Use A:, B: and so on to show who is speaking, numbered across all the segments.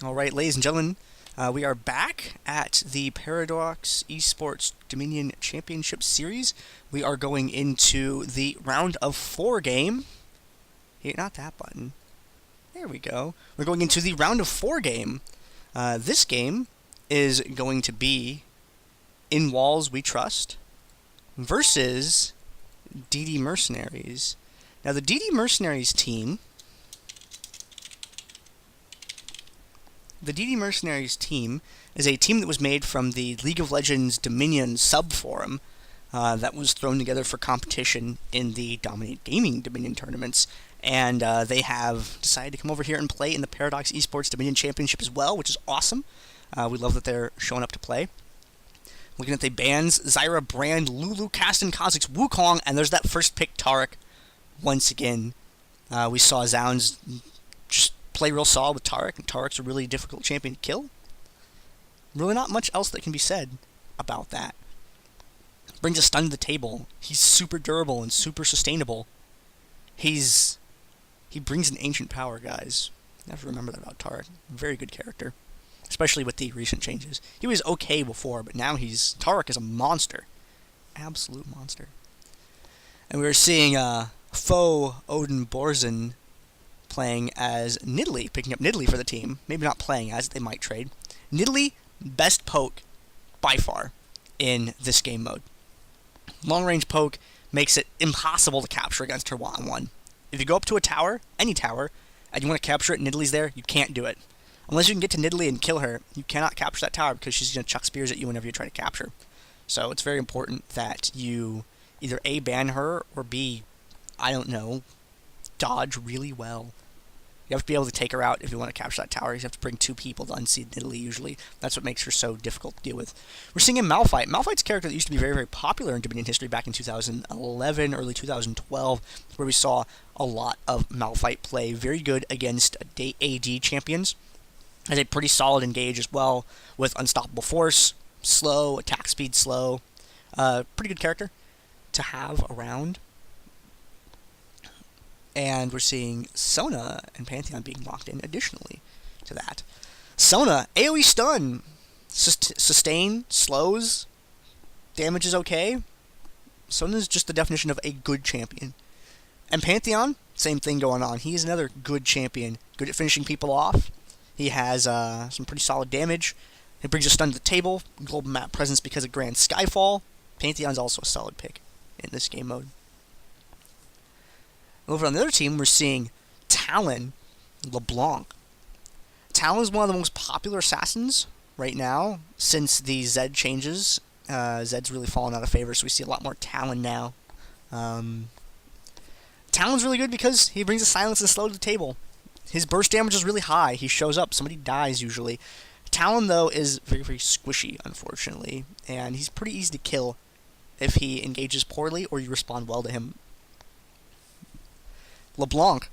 A: Alright, ladies and gentlemen, we are back at the Paradox eSports Dominion Championship Series. We are going into the round of 4 game. Hey, not that button. There we go. We're going into the round of 4 game. This game is going to be In Walls We Trust versus DD Mercenaries. Now, the DD Mercenaries team... The DD Mercenaries team is a team that was made from the League of Legends Dominion sub-forum that was thrown together for competition in the Dominate Gaming Dominion tournaments. And they have decided to come over here and play in the Paradox eSports Dominion Championship as well, which is awesome. We love that they're showing up to play. Looking at the bans, Zyra, Brand, Lulu, Kasten, Kha'Zix, Wukong, and there's that first pick, Taric. Once again, we saw Zounds just play real solid with Taric, and Taric's a really difficult champion to kill. Really not much else that can be said about that. Brings a stun to the table. He's super durable and super sustainable. He brings an ancient power, guys. You have to remember that about Taric. Very good character. Especially with the recent changes. He was okay before, but now Taric is a monster. Absolute monster. And we were seeing Foe Odin Borzen playing as Nidalee, picking up Nidalee for the team. Maybe not playing as, they might trade. Nidalee, best poke by far in this game mode. Long-range poke makes it impossible to capture against her one-on-one. If you go up to a tower, any tower, and you want to capture it and Nidalee's there, you can't do it. Unless you can get to Nidalee and kill her, you cannot capture that tower because she's going to chuck spears at you whenever you try to capture. So it's very important that you either A, ban her, or B, I don't know, dodge really well. You have to be able to take her out if you want to capture that tower. You have to bring 2 people to unseat Nidalee usually. That's what makes her so difficult to deal with. We're seeing in Malphite. Malphite's a character that used to be very, very popular in Dominion history back in 2011, early 2012, where we saw a lot of Malphite play very good against AD champions. Has a pretty solid engage as well with Unstoppable Force, slow, attack speed slow. Pretty good character to have around. And we're seeing Sona and Pantheon being locked in additionally to that. Sona, AoE stun. Sustain, slows, damage is okay. Sona's just the definition of a good champion. And Pantheon, same thing going on. He is another good champion. Good at finishing people off. He has some pretty solid damage. He brings a stun to the table. Global map presence because of Grand Skyfall. Pantheon's also a solid pick in this game mode. Over on the other team, we're seeing Talon LeBlanc. Talon is one of the most popular assassins right now since the Zed changes. Zed's really fallen out of favor, so we see a lot more Talon now. Talon's really good because he brings a silence and slow to the table. His burst damage is really high. He shows up. Somebody dies usually. Talon, though, is very, very squishy, unfortunately. And he's pretty easy to kill if he engages poorly or you respond well to him. LeBlanc.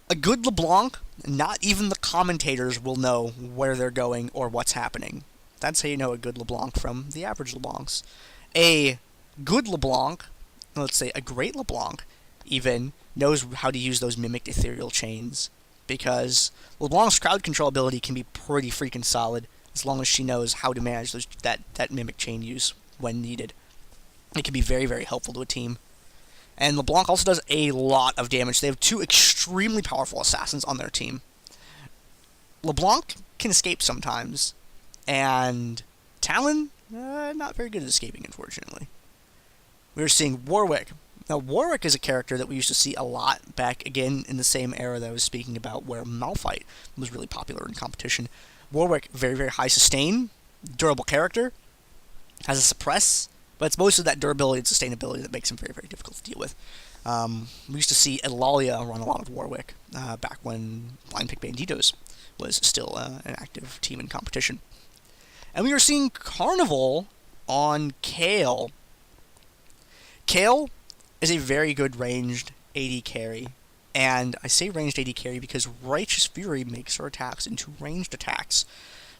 A: A good LeBlanc, not even the commentators will know where they're going or what's happening. That's how you know a good LeBlanc from the average LeBlancs. A good LeBlanc, let's say a great LeBlanc, even knows how to use those mimicked ethereal chains. Because LeBlanc's crowd control ability can be pretty freaking solid as long as she knows how to manage that mimic chain use when needed. It can be very, very helpful to a team. And LeBlanc also does a lot of damage. They have 2 extremely powerful assassins on their team. LeBlanc can escape sometimes, and Talon, not very good at escaping, unfortunately. We're seeing Warwick. Now, Warwick is a character that we used to see a lot back, again, in the same era that I was speaking about, where Malphite was really popular in competition. Warwick, very, very high sustain, durable character, has a suppress, but it's mostly that durability and sustainability that makes him very, very difficult to deal with. We used to see Eulalia run a lot of Warwick back when Blind Pick Banditos was still an active team in competition. And we are seeing Carnival on Kayle. Kayle is a very good ranged AD carry. And I say ranged AD carry because Righteous Fury makes her attacks into ranged attacks.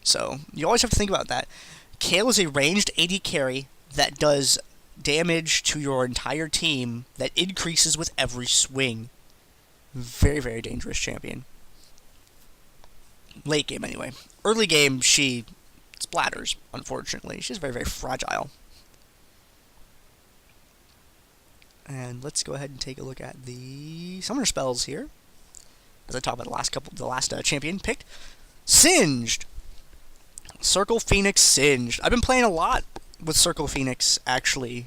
A: So you always have to think about that. Kayle is a ranged AD carry that does damage to your entire team that increases with every swing. Very, very dangerous champion. Late game, anyway. Early game, she splatters, unfortunately. She's very, very fragile. And let's go ahead and take a look at the summoner spells here. As I talk about the last champion picked. Singed! Circle Phoenix Singed. I've been playing a lot with Circle Phoenix, actually.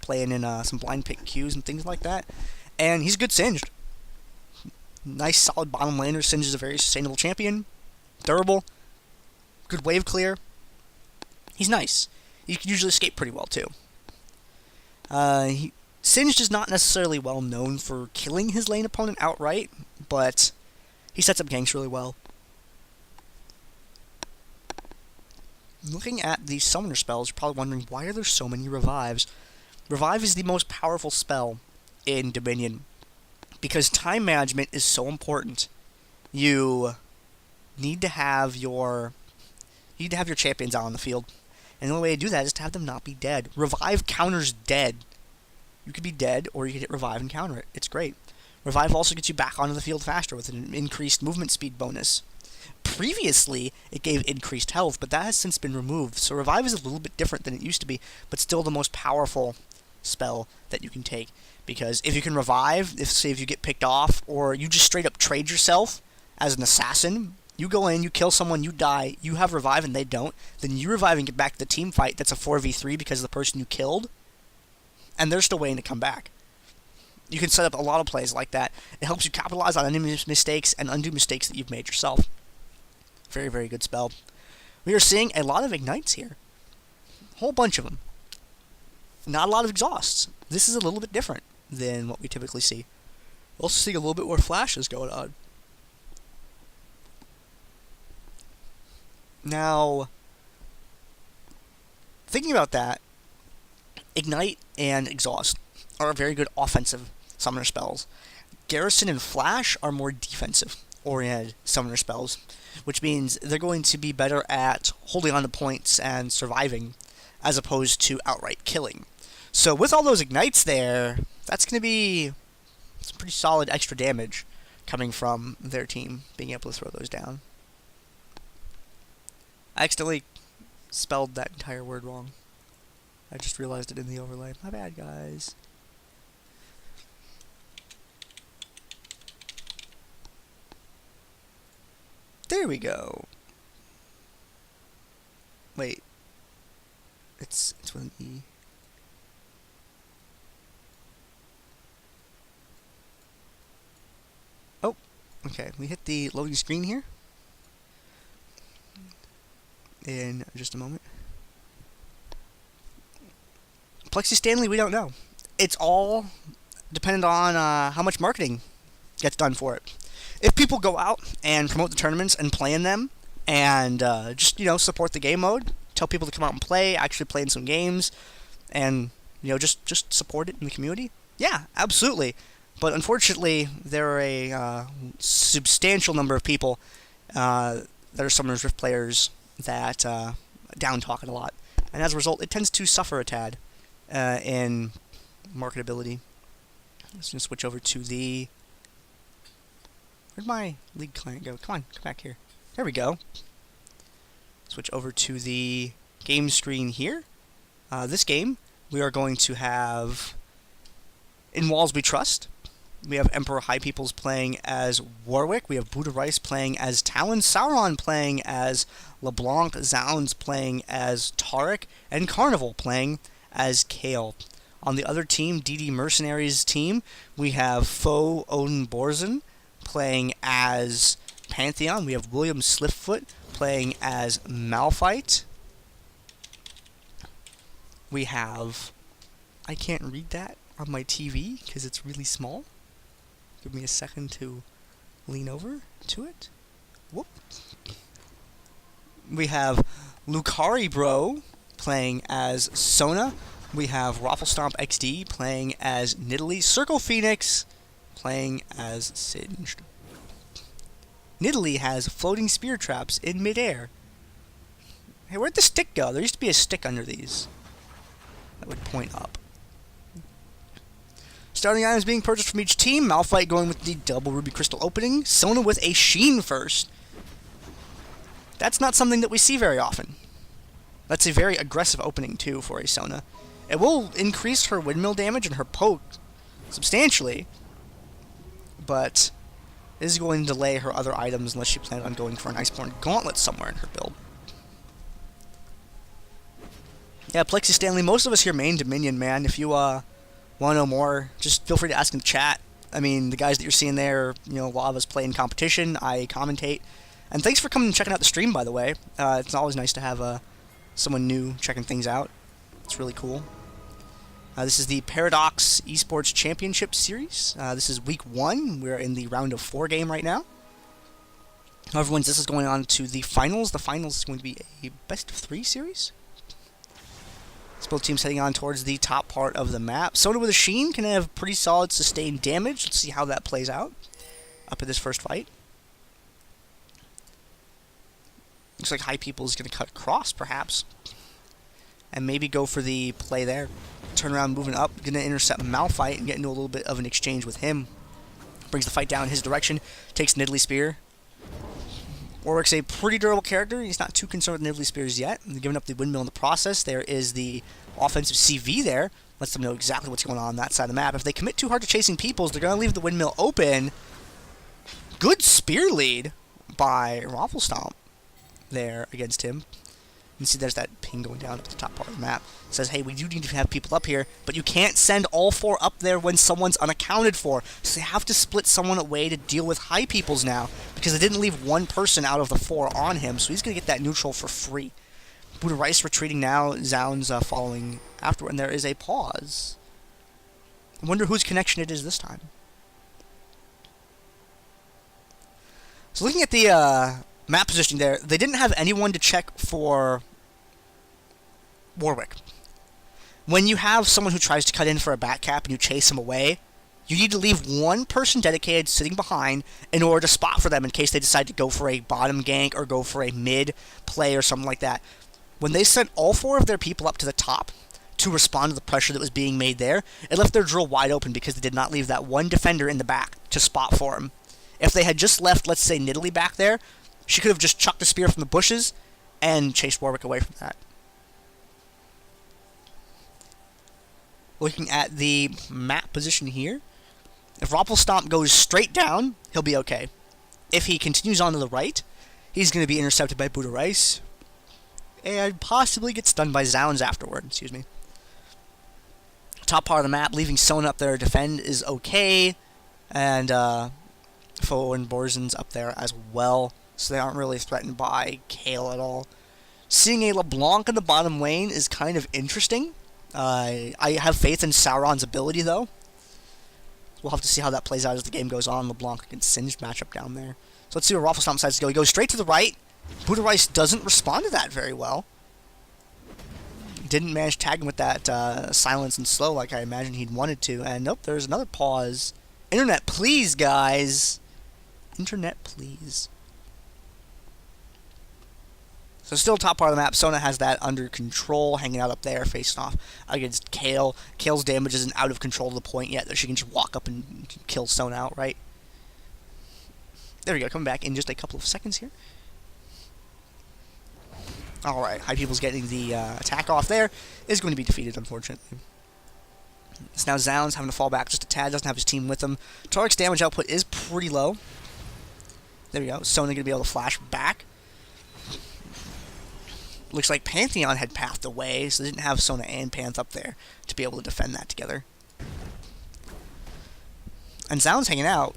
A: Playing in some blind pick queues and things like that. And he's a good Singed. Nice, solid bottom laner. Singed is a very sustainable champion. Durable. Good wave clear. He's nice. He can usually escape pretty well, too. Singed is not necessarily well known for killing his lane opponent outright, but he sets up ganks really well. Looking at the summoner spells, you're probably wondering, why are there so many revives? Revive is the most powerful spell in Dominion, because time management is so important. You need to have your champions out on the field, and the only way to do that is to have them not be dead. Revive counters dead. You could be dead, or you could hit revive and counter it. It's great. Revive also gets you back onto the field faster with an increased movement speed bonus. Previously, it gave increased health, but that has since been removed. So Revive is a little bit different than it used to be, but still the most powerful spell that you can take. Because if you can revive, say if you get picked off, or you just straight up trade yourself as an assassin, you go in, you kill someone, you die, you have revive and they don't, then you revive and get back to the team fight. That's a 4v3 because of the person you killed, and they're still waiting to come back. You can set up a lot of plays like that. It helps you capitalize on enemy mistakes and undo mistakes that you've made yourself. Very, very good spell. We are seeing a lot of ignites here. A whole bunch of them. Not a lot of exhausts. This is a little bit different than what we typically see. We're also seeing a little bit more flashes going on. Now, thinking about that, Ignite and Exhaust are very good offensive summoner spells. Garrison and Flash are more defensive-oriented summoner spells, which means they're going to be better at holding on to points and surviving, as opposed to outright killing. So with all those Ignites there, that's going to be some pretty solid extra damage coming from their team, being able to throw those down. I accidentally spelled that entire word wrong. I just realized it in the overlay. My bad, guys. There we go. Wait. It's with an E. Oh, okay. We hit the loading screen here. In just a moment. Plexi Stanley, we don't know. It's all dependent on how much marketing gets done for it. If people go out and promote the tournaments and play in them, and just, support the game mode, tell people to come out and play, actually play in some games, and, just support it in the community, yeah, absolutely. But unfortunately, there are a substantial number of people that are Summoners Rift players that down-talk it a lot. And as a result, it tends to suffer a tad in marketability. Let's just switch over to the... Where'd my league client go? Come on, come back here. There we go. Switch over to the game screen here. This game, we are going to have In Walls We Trust. We have Emperor High Peoples playing as Warwick. We have Buddha Rice playing as Talon. Sauron playing as LeBlanc. Zounds playing as Tarek. And Carnival playing as Kale. On the other team, DD Mercenaries team, we have Foe Odin Borzen playing as Pantheon. We have William Sliftfoot playing as Malphite. We have... I can't read that on my TV because it's really small. Give me a second to lean over to it. Whoop. We have Lucari Bro playing as Sona. We have Rafflestomp XD playing as Nidalee. Circle Phoenix playing as Singed. Nidalee has floating spear traps in midair. Hey, where'd the stick go? There used to be a stick under these that would point up. Starting items being purchased from each team. Malphite going with the double ruby crystal opening. Sona with a Sheen first. That's not something that we see very often. That's a very aggressive opening, too, for a Sona. It will increase her windmill damage and her poke substantially, but it is going to delay her other items unless she plans on going for an Iceborne Gauntlet somewhere in her build. Yeah, Plexi Stanley, most of us here main Dominion, man. If you want to know more, just feel free to ask in the chat. I mean, the guys that you're seeing there, you know, a lot of us play in competition. I commentate. And thanks for coming and checking out the stream, by the way. It's always nice to have someone new checking things out. It's really cool. This is the Paradox eSports Championship Series. This is week 1. We're in the round of 4 game right now. However, this is going on to the finals. The finals is going to be a best of 3 series. Both teams heading on towards the top part of the map. Sona with a Sheen can have pretty solid sustained damage. Let's see how that plays out up at this first fight. Looks like High People is going to cut across, perhaps. And maybe go for the play there. Turn around, moving up. Going to intercept Malphite and get into a little bit of an exchange with him. Brings the fight down in his direction. Takes Nidalee Spear. Warwick's a pretty durable character. He's not too concerned with Nidalee Spears yet. Giving up the windmill in the process. There is the offensive CV there. Lets them know exactly what's going on that side of the map. If they commit too hard to chasing peoples, they're going to leave the windmill open. Good spear lead by Ro4 there against him. You can see there's that ping going down at the top part of the map. It says, hey, we do need to have people up here, but you can't send all 4 up there when someone's unaccounted for. So they have to split someone away to deal with High Peoples now, because they didn't leave 1 person out of the 4 on him, so he's going to get that neutral for free. Buddha Rice retreating now, Zounds following afterward, and there is a pause. I wonder whose connection it is this time. So looking at the map positioning there, they didn't have anyone to check for Warwick. When you have someone who tries to cut in for a back cap and you chase him away, you need to leave 1 person dedicated sitting behind in order to spot for them in case they decide to go for a bottom gank or go for a mid play or something like that. When they sent all 4 of their people up to the top to respond to the pressure that was being made there, it left their drill wide open because they did not leave that 1 defender in the back to spot for him. If they had just left, let's say, Nidalee back there, she could have just chucked the spear from the bushes and chased Warwick away from that. Looking at the map position here, if Ro4 goes straight down, he'll be okay. If he continues on to the right, he's going to be intercepted by Buddha Rice and possibly get stunned by Zounds afterward. Excuse me. Top part of the map, leaving Sona up there to defend is okay, and Ro4 and Borzen's up there as well, so they aren't really threatened by Kayle at all. Seeing a LeBlanc in the bottom lane is kind of interesting. I have faith in Sauron's ability, though. We'll have to see how that plays out as the game goes on. LeBlanc against Singed matchup down there. So let's see where Ro4 decides to go. He goes straight to the right. Buddha Rice doesn't respond to that very well. Didn't manage to tag him with that silence and slow like I imagined he'd wanted to. And nope, there's another pause. Internet, please, guys. Internet, please. So still top part of the map. Sona has that under control, hanging out up there, facing off against Kayle. Kayle's damage isn't out of control to the point yet that she can just walk up and kill Sona outright. There we go, coming back in just a couple of seconds here. Alright, High People's getting the attack off there. Is going to be defeated, unfortunately. It's now Zounds having to fall back just a tad, doesn't have his team with him. Tarek's damage output is pretty low. There we go, Sona going to be able to flash back. Looks like Pantheon had pathed away, so they didn't have Sona and Panth up there to be able to defend that together. And Zounds hanging out,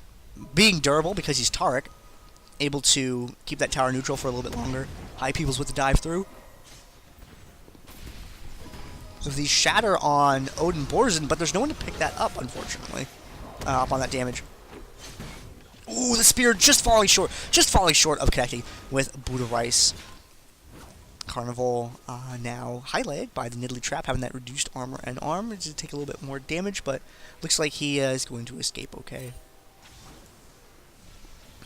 A: being durable because he's Tarek, able to keep that tower neutral for a little bit longer. High People's with the dive through. So the shatter on Odin Borzen, but there's no one to pick that up, unfortunately, up on that damage. Ooh, the spear just falling short of connecting with Buddha Rice. Carnival now highlighted by the Nidalee Trap, having that reduced armor and arm to take a little bit more damage, but looks like he is going to escape okay.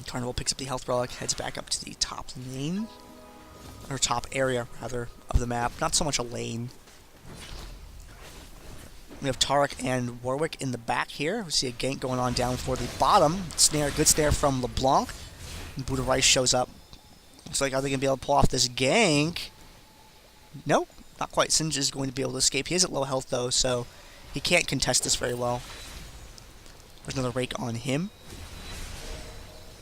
A: Carnival picks up the health relic, heads back up to the top lane, or top area, rather, of the map. Not so much a lane. We have Tarek and Warwick in the back here. We see a gank going on down for the bottom. Snare, good snare from LeBlanc. And Buddha Rice shows up Looks like, are they going to be able to pull off this gank? Nope, not quite. Singe is going to be able to escape. He is at low health, though, so he can't contest this very well. There's another rake on him.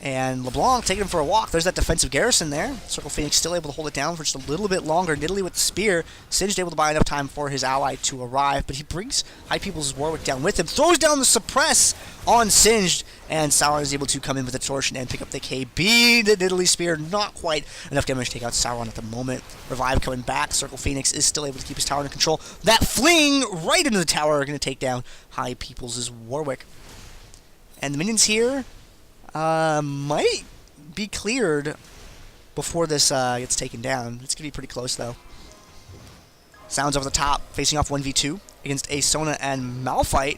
A: And LeBlanc taking him for a walk. There's that defensive garrison there. Circle Phoenix still able to hold it down for just a little bit longer. Nidalee with the spear. Singed able to buy enough time for his ally to arrive, but he brings High People's Warwick down with him. Throws down the suppress on Singed, and Sauron is able to come in with the torsion and pick up the KB. The Nidalee spear, not quite enough damage to take out Sauron at the moment. Revive coming back. Circle Phoenix is still able to keep his tower under control. That fling right into the tower are going to take down High People's Warwick. And the minions here might be cleared before this gets taken down. It's going to be pretty close, though. Sounds over the top, facing off 1v2 against a Sona and Malphite.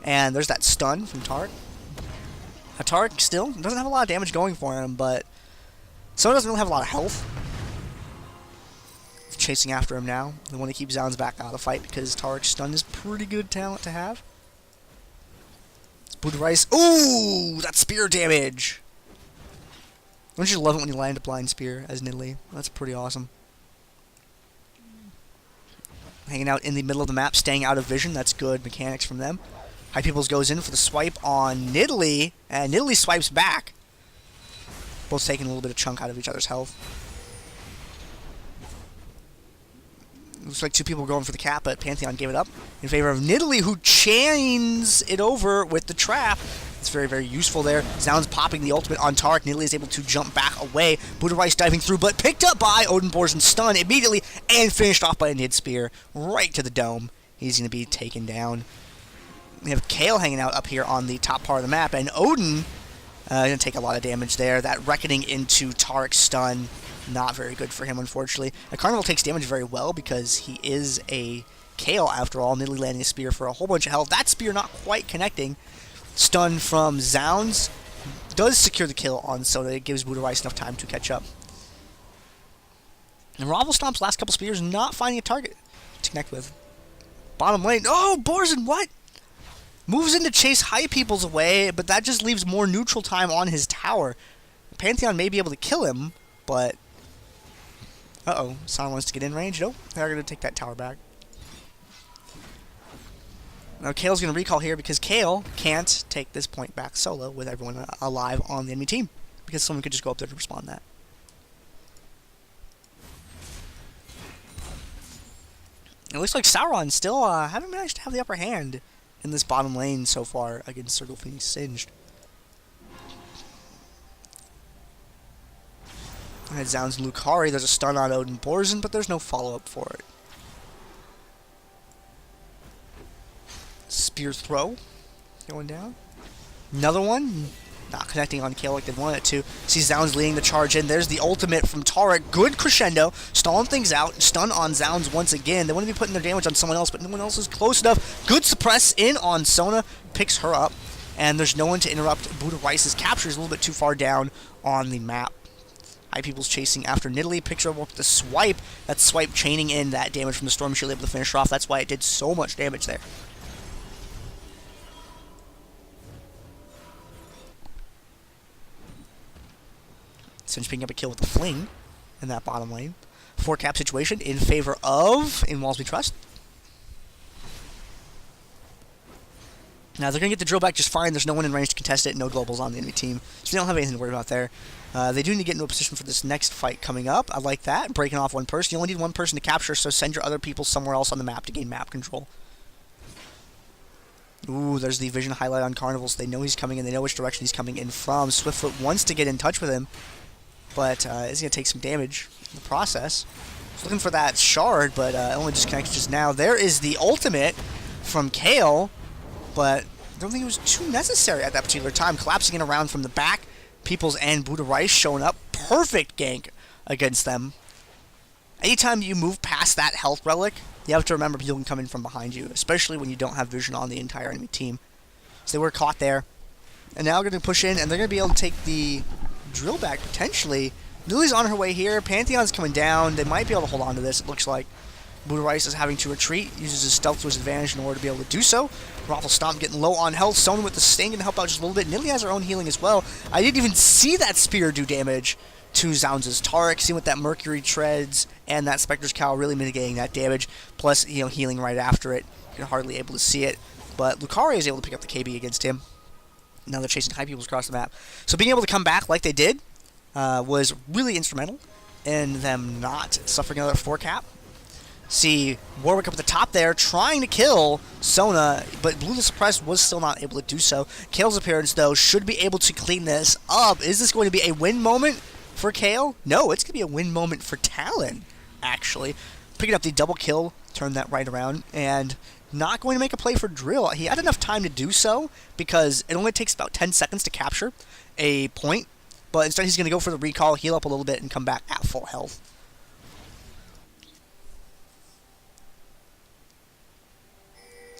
A: And there's that stun from Tark. Tark still doesn't have a lot of damage going for him, but Sona doesn't really have a lot of health. Chasing after him now. They want to keep Zounds back out of the fight because Tark's stun is pretty good talent to have. Buddha Rice. Ooh, that spear damage. Don't you love it when you land a blind spear as Nidalee? That's pretty awesome. Hanging out in the middle of the map, staying out of vision. That's good mechanics from them. High Peoples goes in for the swipe on Nidalee, and Nidalee swipes back. Both taking a little bit of chunk out of each other's health. Looks like two people going for the cap, but Pantheon gave it up in favor of Nidalee, who chains it over with the trap. It's very, very useful there. Zounds popping the ultimate on Tark. Nidalee is able to jump back away. Buddha Rice diving through, but picked up by Odinbor's and stunned immediately and finished off by a Nid Spear right to the dome. He's going to be taken down. We have Kale hanging out up here on the top part of the map, and Odin going to take a lot of damage there. That reckoning into Tark's stun. Not very good for him, unfortunately. Carnival takes damage very well because he is a Kale, after all. Nidalee landing a spear for a whole bunch of health. That spear not quite connecting. Stun from Zounds does secure the kill on Soda. It gives Buddha Rice enough time to catch up. And Ro4 Stomp's last couple spears not finding a target to connect with. Bottom lane. Oh, Borzen, what? Moves in to chase High Peoples away, but that just leaves more neutral time on his tower. Pantheon may be able to kill him, but... Uh-oh, Sauron wants to get in range. Nope, they're going to take that tower back. Now Kale's going to recall here because Kale can't take this point back solo with everyone alive on the enemy team. Because someone could just go up there to respawn that. It looks like Sauron still haven't managed to have the upper hand in this bottom lane so far against Circle Phoenix Singed. And it sounds Lucario. There's a stun on Odin Borzen, but there's no follow-up for it. Spear throw going down. Another one. Not connecting on Kale like they wanted it to. See Zounds leading the charge in. There's the ultimate from Tarek. Good crescendo. Stalling things out. Stun on Zounds once again. They want to be putting their damage on someone else, but no one else is close enough. Good suppress in on Sona. Picks her up. And there's no one to interrupt Buddha Rice's capture. Is a little bit too far down on the map. High People's chasing after Nidalee. Picture of the swipe. That swipe chaining in that damage from the Storm Shield, able to finish her off. That's why it did so much damage there. Singe picking up a kill with the fling in that bottom lane. 4-cap situation in favor of In Walls We Trust. Now they're going to get the drill back just fine. There's no one in range to contest it. No globals on the enemy team. So they don't have anything to worry about there. They do need to get into a position for this next fight coming up. I like that. Breaking off one person. You only need one person to capture, so send your other people somewhere else on the map to gain map control. Ooh, there's the vision highlight on Carnival, so they know he's coming in. They know which direction he's coming in from. Swiftfoot wants to get in touch with him, but is going to take some damage in the process. He's looking for that shard, but only just connected just now. There is the ultimate from Kale, but I don't think it was too necessary at that particular time. Collapsing in around from the back. Peoples and Buddha Rice showing up. Perfect gank against them. Anytime you move past that health relic, you have to remember people can come in from behind you, especially when you don't have vision on the entire enemy team. So they were caught there. And now they're going to push in, and they're going to be able to take the drill back, potentially. Nidalee's on her way here. Pantheon's coming down. They might be able to hold on to this, it looks like. Budarice is having to retreat, uses his stealth to his advantage in order to be able to do so. Ro4 Stomp getting low on health. Sona with the sting can help out just a little bit. Nidalee has her own healing as well. I didn't even see that spear do damage to Zounds' Taric. Seeing with that Mercury Treads and that Spectre's Cowl really mitigating that damage. Plus, healing right after it. You're hardly able to see it. But Lucaria is able to pick up the KB against him. Now they're chasing high peoples across the map. So being able to come back like they did was really instrumental in them not suffering another 4 cap. See Warwick up at the top there, trying to kill Sona, but Blue the Suppressed was still not able to do so. Kale's appearance, though, should be able to clean this up. Is this going to be a win moment for Kale? No, it's going to be a win moment for Talon, actually. Picking up the double kill, turn that right around, and not going to make a play for Drill. He had enough time to do so, because it only takes about 10 seconds to capture a point, but instead he's going to go for the recall, heal up a little bit, and come back at full health.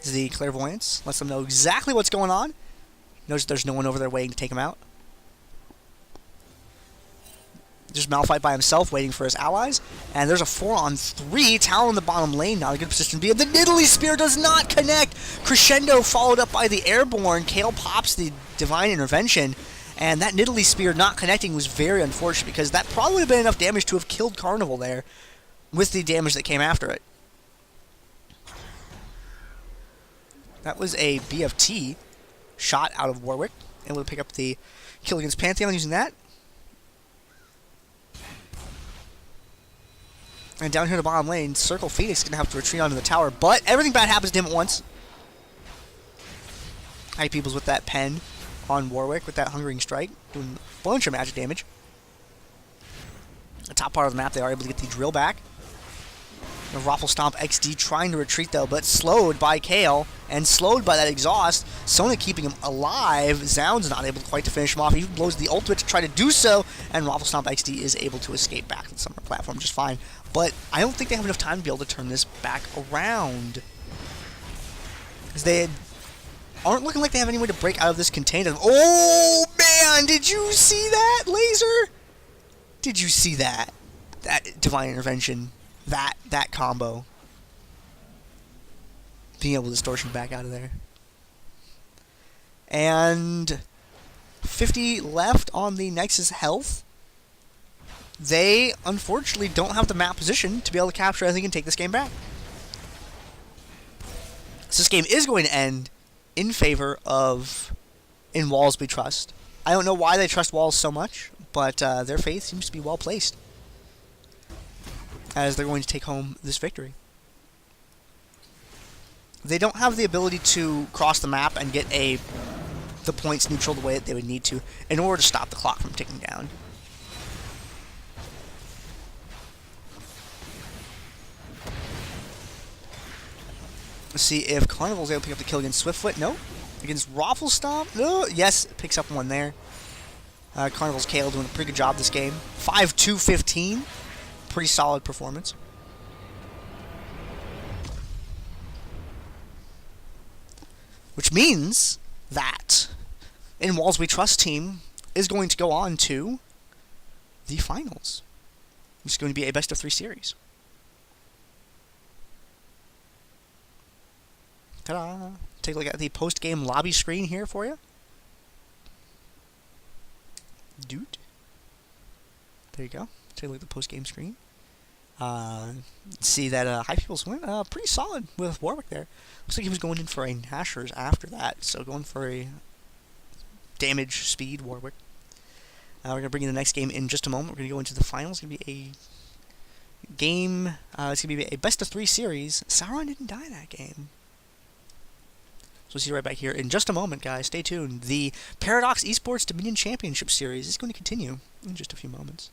A: The Clairvoyance lets them know exactly what's going on. Notice there's no one over there waiting to take him out. Just Malphite by himself waiting for his allies. And there's a 4-on-3. Talon in the bottom lane, not a good position to be in. The Nidalee Spear does not connect. Crescendo followed up by the Airborne. Kale pops the Divine Intervention. And that Nidalee Spear not connecting was very unfortunate, because that probably would have been enough damage to have killed Carnival there with the damage that came after it. That was a BFT shot out of Warwick. Able to pick up the kill against Pantheon using that. And down here in the bottom lane, Circle Phoenix is going to have to retreat onto the tower, but everything bad happens to him at once. High Peoples with that pen on Warwick with that Hungering Strike, doing a bunch of magic damage. The top part of the map, they are able to get the drill back. The Ro4 Stomp XD trying to retreat though, but slowed by Kale and slowed by that exhaust. Sona keeping him alive. Zounds not able quite to finish him off. He blows the ultimate to try to do so, and Ro4 Stomp XD is able to escape back to the summer platform just fine. But I don't think they have enough time to be able to turn this back around, because they aren't looking like they have any way to break out of this containment. Oh man, did you see that laser? Did you see that? That Divine Intervention. That combo. Being able to distortion back out of there. And 50 left on the Nexus health. They, unfortunately, don't have the map position to be able to capture anything and take this game back. So this game is going to end in favor of In Walls We Trust. I don't know why they trust Walls so much, but their faith seems to be well placed, as they're going to take home this victory. They don't have the ability to cross the map and get the points neutral the way that they would need to in order to stop the clock from ticking down. Let's see if Carnival's able to pick up the kill against Swiftfoot. No. Against Ro4 Stomp? No. Yes, picks up one there. Carnival's Kale doing a pretty good job this game. 5-2-15. Pretty solid performance. Which means that In Walls We Trust team is going to go on to the finals. It's going to be a best-of-3 series. Ta-da! Take a look at the post-game lobby screen here for you. Dude. There you go. Take a look at the post-game screen. See that High Peoples went pretty solid with Warwick there. Looks like he was going in for a Nashers after that, so going for a damage speed Warwick. We're going to bring in the next game in just a moment. We're going to go into the finals. It's going to be a game, it's going to be a best-of-3 series. Sauron didn't die that game. So we'll see you right back here in just a moment, guys. Stay tuned. The Paradox eSports Dominion Championship Series is going to continue in just a few moments.